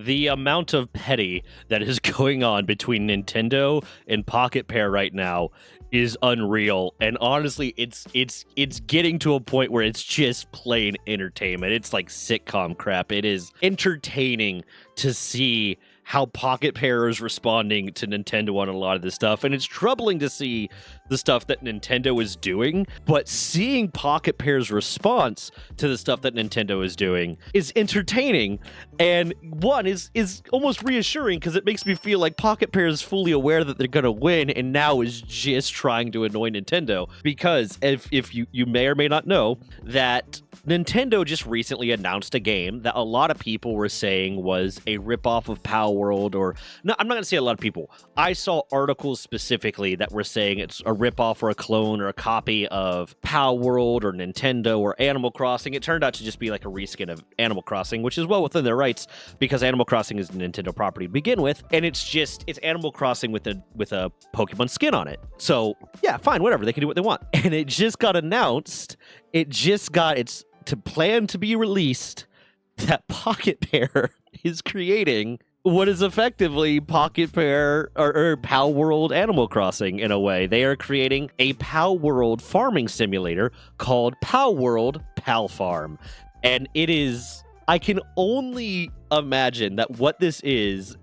The amount of petty that is going on between Nintendo and Pocketpair right now is unreal. And honestly, it's getting to a point where it's just plain entertainment. It's like sitcom crap. It is entertaining to see how Pocketpair is responding to Nintendo on a lot of this stuff. And it's troubling to see the stuff that Nintendo is doing, but seeing Pocketpair's response to the stuff that Nintendo is doing is entertaining. And one is almost reassuring because it makes me feel like Pocketpair is fully aware that they're going to win and now is just trying to annoy Nintendo. Because if you may or may not know that Nintendo just recently announced a game that a lot of people were saying was a ripoff of Power World, or no, I'm not going to say a lot of people. I saw articles specifically that were saying it's a ripoff or a clone or a copy of Power World or Nintendo or Animal Crossing. It turned out to just be like a reskin of Animal Crossing, which is well within their rights because Animal Crossing is a Nintendo property to begin with, and it's Animal Crossing with a Pokemon skin on it. So yeah, fine, whatever. They can do what they want. And it just got announced. It's to plan to be released that Pocketpair is creating what is effectively Pocketpair or Power World Animal Crossing in a way. They are creating a Power World farming simulator called Power World Palfarm. And it is, I can only imagine that what this is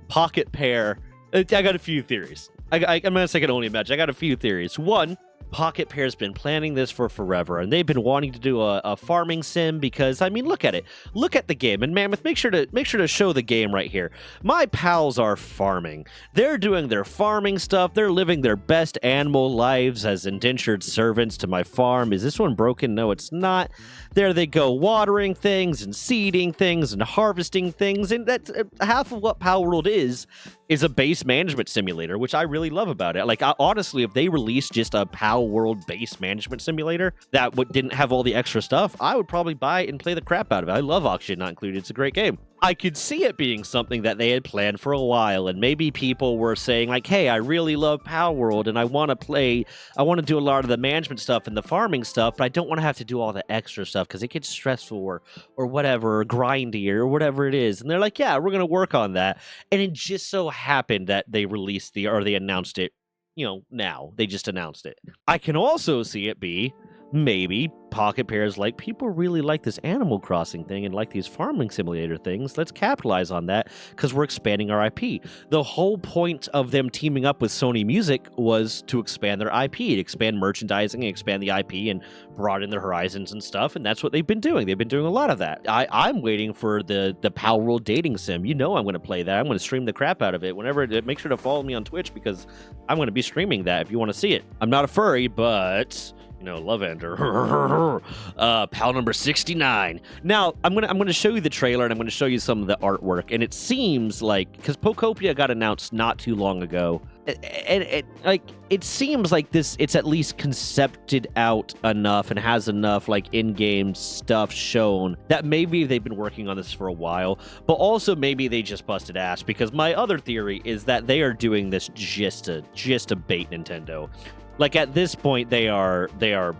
Pocketpair. I got a few theories. I'm going to say I can only imagine. I got a few theories. One, Pocketpair's been planning this for forever, and they've been wanting to do a farming sim because, I mean, look at it. Look at the game. And Mammoth, make sure to show the game right here. My pals are farming. They're doing their farming stuff. They're living their best animal lives as indentured servants to my farm. Is this one broken? No, it's not. There they go, watering things and seeding things and harvesting things. And that's half of what Power World is a base management simulator, which I really love about it. Like, honestly, if they released just a Power World base management simulator that didn't have all the extra stuff, I would probably buy it and play the crap out of it. I love Oxygen Not Included. It's a great game. I could see it being something that they had planned for a while, and maybe people were saying, like, hey, I really love Power World, and I want to do a lot of the management stuff and the farming stuff, but I don't want to have to do all the extra stuff because it gets stressful or whatever, or grindy or whatever it is. And they're like, yeah, we're going to work on that. And it just so happened that they they announced it, now. They just announced it. I can also see it be maybe Pocketpair's like, people really like this Animal Crossing thing and like these farming simulator things. Let's capitalize on that because we're expanding our IP. The whole point of them teaming up with Sony Music was to expand their IP, to expand merchandising and expand the IP and broaden their horizons and stuff, and that's what they've been doing. They've been doing a lot of that. I'm waiting for the Power World dating sim. I'm going to play that. I'm going to stream the crap out of it. Make sure to follow me on Twitch because I'm going to be streaming that if you want to see it. I'm not a furry, but love ender. Pal number 69. Now, I'm gonna show you the trailer and I'm gonna show you some of the artwork. And it seems like, because Pokopia got announced not too long ago, and it seems like it's at least concepted out enough and has enough like in-game stuff shown that maybe they've been working on this for a while, but also maybe they just busted ass, because my other theory is that they are doing this just to bait Nintendo. Like, at this point, they are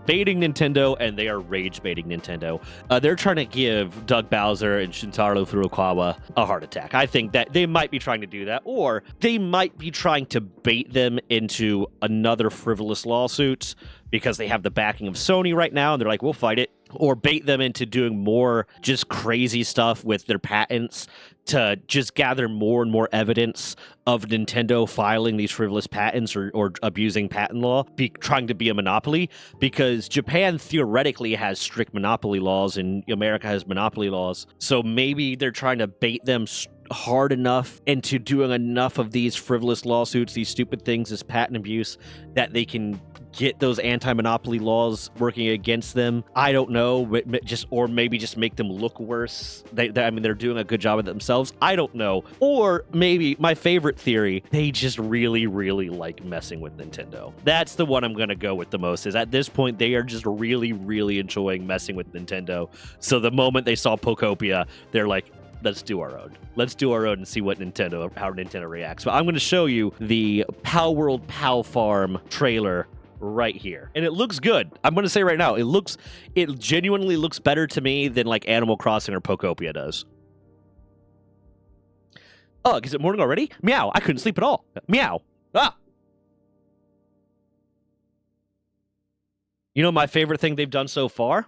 baiting Nintendo, and they are rage baiting Nintendo. They're trying to give Doug Bowser and Shintaro Furukawa a heart attack. I think that they might be trying to do that, or they might be trying to bait them into another frivolous lawsuit because they have the backing of Sony right now, and they're like, we'll fight it. Or bait them into doing more just crazy stuff with their patents to just gather more and more evidence of Nintendo filing these frivolous patents or abusing patent law, trying to be a monopoly, because Japan theoretically has strict monopoly laws and America has monopoly laws. So maybe they're trying to bait them hard enough into doing enough of these frivolous lawsuits, these stupid things, this patent abuse, that they can get those anti-monopoly laws working against them. I don't know, or maybe just make them look worse. They're doing a good job of it themselves. I don't know. Or maybe my favorite theory, they just really, really like messing with Nintendo. That's the one I'm going to go with the most, is at this point, they are just really, really enjoying messing with Nintendo. So the moment they saw Pokopia, they're like, let's do our own. Let's do our own and see how Nintendo reacts. But I'm going to show you the Power World Palfarm trailer right here, and it looks good. I'm going to say right now, it genuinely looks better to me than like Animal Crossing or Pokopia does. Ugh, is it morning already? Meow, I couldn't sleep at all. Meow. Ah! You know my favorite thing they've done so far?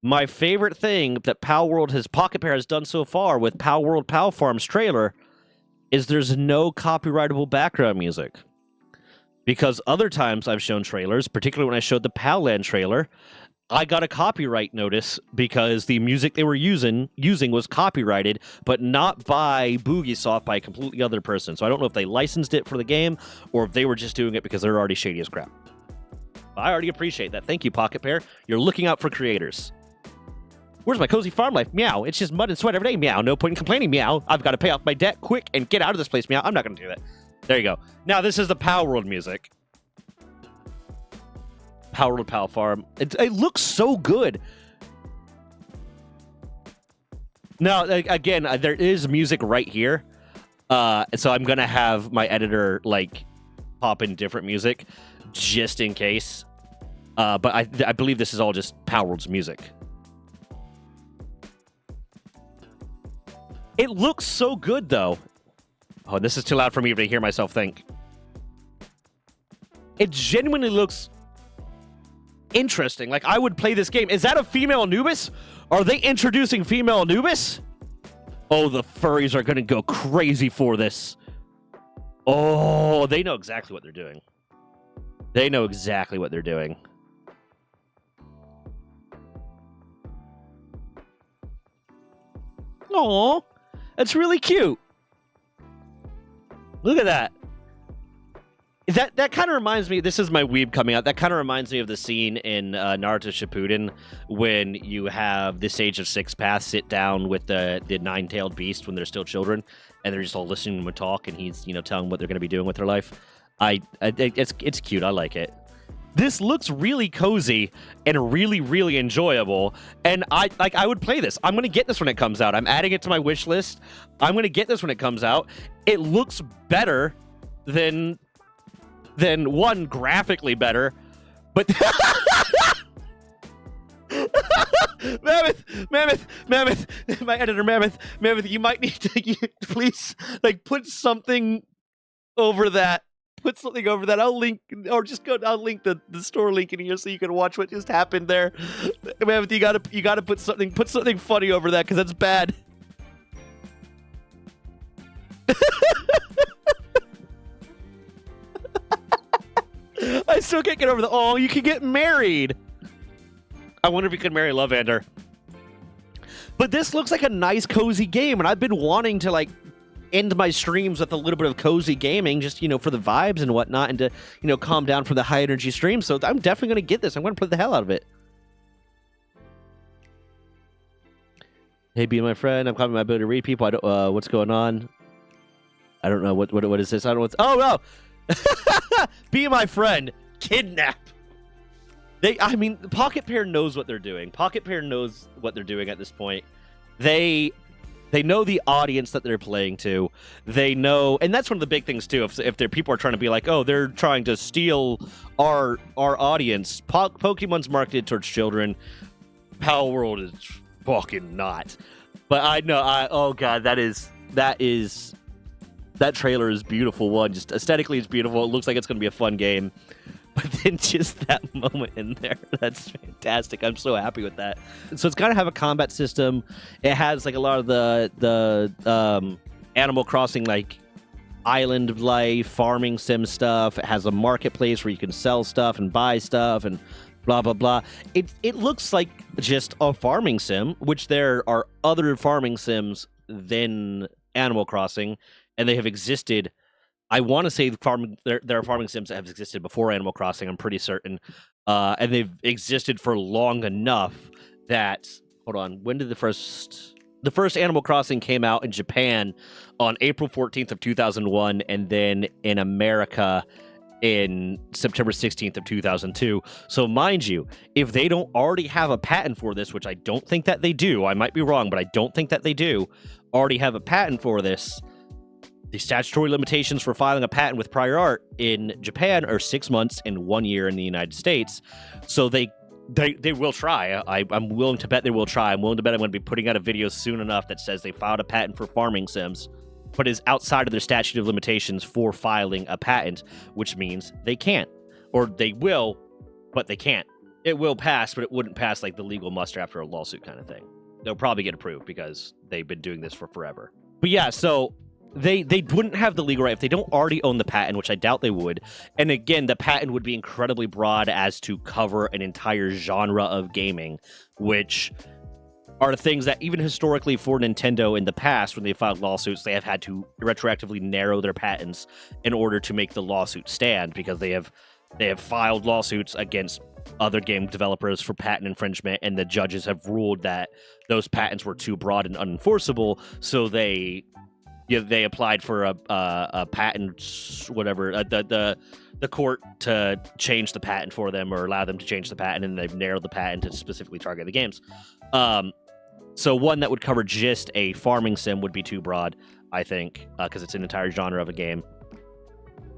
My favorite thing that Pocketpair has done so far with Palfarm's trailer is there's no copyrightable background music. Because other times I've shown trailers, particularly when I showed the Palland trailer, I got a copyright notice because the music they were using was copyrighted, but not by Boogiesoft, by a completely other person. So I don't know if they licensed it for the game or if they were just doing it because they're already shady as crap. I already appreciate that. Thank you, Pocketpair. You're looking out for creators. Where's my cozy farm life? Meow. It's just mud and sweat every day. Meow. No point in complaining. Meow. I've got to pay off my debt quick and get out of this place. Meow. I'm not going to do that. There you go. Now, this is the Power World music. Power World Palfarm. It looks so good. Now, again, there is music right here. So I'm going to have my editor, like, pop in different music just in case. But I believe this is all just Power World's music. It looks so good, though. Oh, this is too loud for me to hear myself think. It genuinely looks interesting. Like, I would play this game. Is that a female Anubis? Are they introducing female Anubis? Oh, the furries are going to go crazy for this. Oh, they know exactly what they're doing. They know exactly what they're doing. Aww. That's really cute. Look at that. That kind of reminds me, this is my weeb coming out, that kind of reminds me of the scene in Naruto Shippuden when you have the Sage of Six Paths sit down with the nine-tailed beast when they're still children, and they're just all listening to him talk, and he's, you know, telling them what they're going to be doing with their life. It's cute. I like it. This looks really cozy and really, really enjoyable. And I would play this. I'm going to get this when it comes out. I'm adding it to my wish list. I'm going to get this when it comes out. It looks better than one, graphically better. But Mammoth, my editor, Mammoth, you might need to please, like, put something over that. Put something over that. I'll link, or just go. I'll link the store link in here so you can watch what just happened there. Mammoth, you gotta put something funny over that because that's bad. I still can't get over the. Oh, you can get married. I wonder if you could marry Lovander. But this looks like a nice, cozy game, and I've been wanting to, like, end my streams with a little bit of cozy gaming, just, you know, for the vibes and whatnot, and to, you know, calm down from the high energy stream. So I'm definitely going to get this. I'm going to play the hell out of it. Hey, be my friend. I'm claiming my ability to read people. I don't. What's going on? I don't know. What is this? I don't know. Oh no! Be my friend. Kidnap. I mean, Pocketpair knows what they're doing. Pocketpair knows what they're doing at this point. They know the audience that they're playing to. They know, and that's one of the big things too. If people are trying to be like, oh, they're trying to steal our audience. Pokemon's marketed towards children. Power World is fucking not. But I know, oh god, that trailer is beautiful. One, just aesthetically, it's beautiful. It looks like it's going to be a fun game. But then just that moment in there, that's fantastic. I'm so happy with that. So it's got to have a combat system. It has, like, a lot of the Animal Crossing, like, island life, farming sim stuff. It has a marketplace where you can sell stuff and buy stuff and blah, blah, blah. It looks like just a farming sim, which there are other farming sims than Animal Crossing, and they have existed. I want to say there are farming sims that have existed before Animal Crossing, I'm pretty certain. And they've existed for long enough that, hold on, when did the first Animal Crossing came out in Japan on April 14th of 2001, and then in America in September 16th of 2002. So mind you, if they don't already have a patent for this, which I don't think that they do, I might be wrong, but I don't think that they do already have a patent for this. The statutory limitations for filing a patent with prior art in Japan are 6 months and 1 year in the United States. So they will try. I'm willing to bet they will try. I'm willing to bet I'm going to be putting out a video soon enough that says they filed a patent for farming sims. but is outside of their statute of limitations for filing a patent, which means they can't. Or they will, but they can't. It will pass, but it wouldn't pass like the legal muster after a lawsuit kind of thing. They'll probably get approved because they've been doing this for forever. But yeah, so they wouldn't have the legal right if they don't already own the patent, which I doubt they would. And again, the patent would be incredibly broad as to cover an entire genre of gaming, which are things that even historically for Nintendo in the past, when they filed lawsuits, they have had to retroactively narrow their patents in order to make the lawsuit stand, because they have filed lawsuits against other game developers for patent infringement, and the judges have ruled that those patents were too broad and unenforceable, so they applied for a patent, whatever, the court to change the patent for them or allow them to change the patent, and they've narrowed the patent to specifically target the games. So one that would cover just a farming sim would be too broad, I think, because it's an entire genre of a game.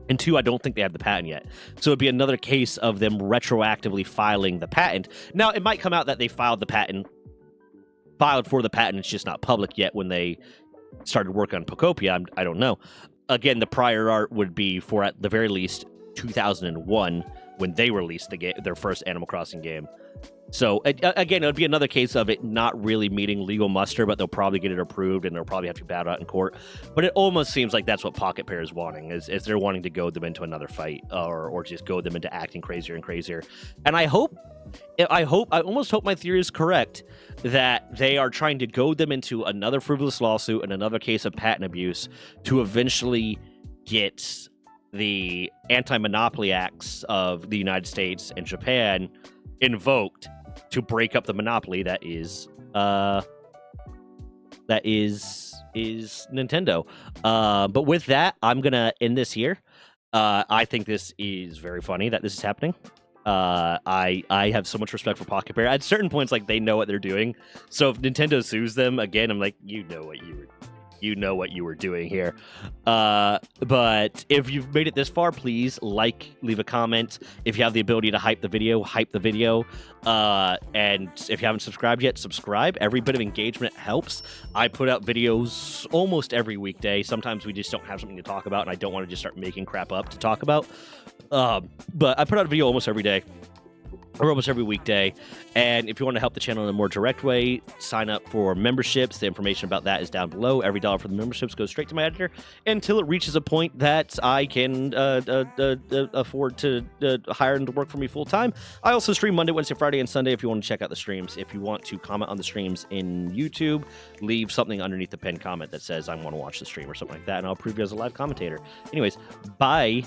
And two, I don't think they have the patent yet. So it'd be another case of them retroactively filing the patent. Now, it might come out that they filed for the patent, it's just not public yet when they started work on Pocopia. I don't know. Again, the prior art would be for, at the very least, 2001, when they released their first Animal Crossing game. So, again, it would be another case of it not really meeting legal muster, but they'll probably get it approved, and they'll probably have to battle out in court. But it almost seems like that's what Pocketpair is wanting, is they're wanting to goad them into another fight, or just goad them into acting crazier and crazier. And I almost hope my theory is correct, that they are trying to goad them into another frivolous lawsuit and another case of patent abuse to eventually get the anti-monopoly acts of the United States and Japan invoked to break up the monopoly that is Nintendo. But with that, I'm gonna end this here. I think this is very funny that this is happening. I have so much respect for Pocketpair. At certain points, like, they know what they're doing. So if Nintendo sues them again, I'm like, you know what you were doing here. But if you've made it this far, please leave a comment. If you have the ability to hype the video. And if you haven't subscribed yet, subscribe. Every bit of engagement helps. I put out videos almost every weekday. Sometimes we just don't have something to talk about, and I don't want to just start making crap up to talk about. But I put out a video almost every day, or almost every weekday. And if you want to help the channel in a more direct way, sign up for memberships. The information about that is down below. Every dollar for the memberships goes straight to my editor until it reaches a point that I can afford to hire them to work for me full time. I also stream Monday, Wednesday, Friday, and Sunday if you want to check out the streams. If you want to comment on the streams in YouTube, leave something underneath the pinned comment that says I want to watch the stream or something like that, and I'll preview as a live commentator. Anyways, bye.